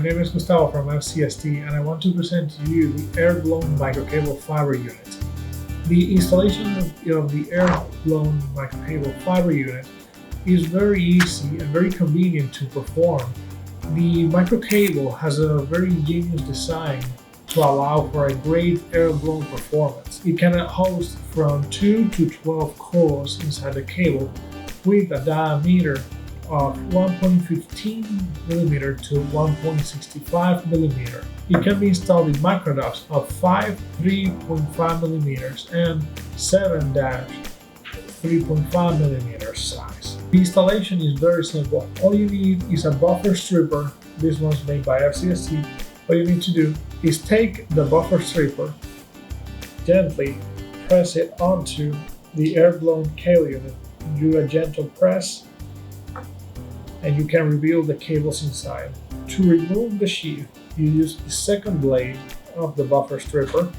name is Gustavo from FCST, and I want to present to you the air-blown microcable fiber unit. The installation of the air-blown microcable fiber unit is very easy and very convenient to perform. The microcable has a very ingenious design to allow for a great air-blown performance. It can host from 2 to 12 coils inside the cable with a diameter of 1.15 mm to 1.65 mm. It can be installed in microducts of 5 3.5 mm and 7 3.5 mm size. The installation is very simple. All you need is a buffer stripper. This one's made by FCST. What you need to do is take the buffer stripper, gently press it onto the air-blown cable unit. Do a gentle press, and you can reveal the cables inside. To remove the sheath, you use the second blade of the buffer stripper,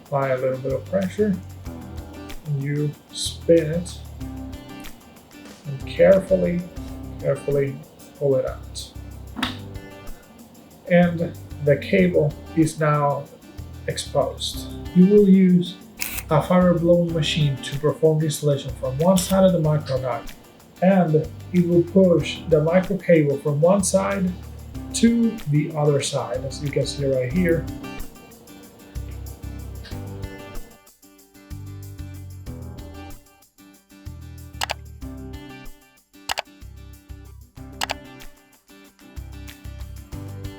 apply a little bit of pressure, and you spin it, and carefully pull it out. And the cable is now exposed. You will use a fiber blowing machine to perform the installation from one side of the microduct, and it will push the microcable from one side to the other side, as you can see right here.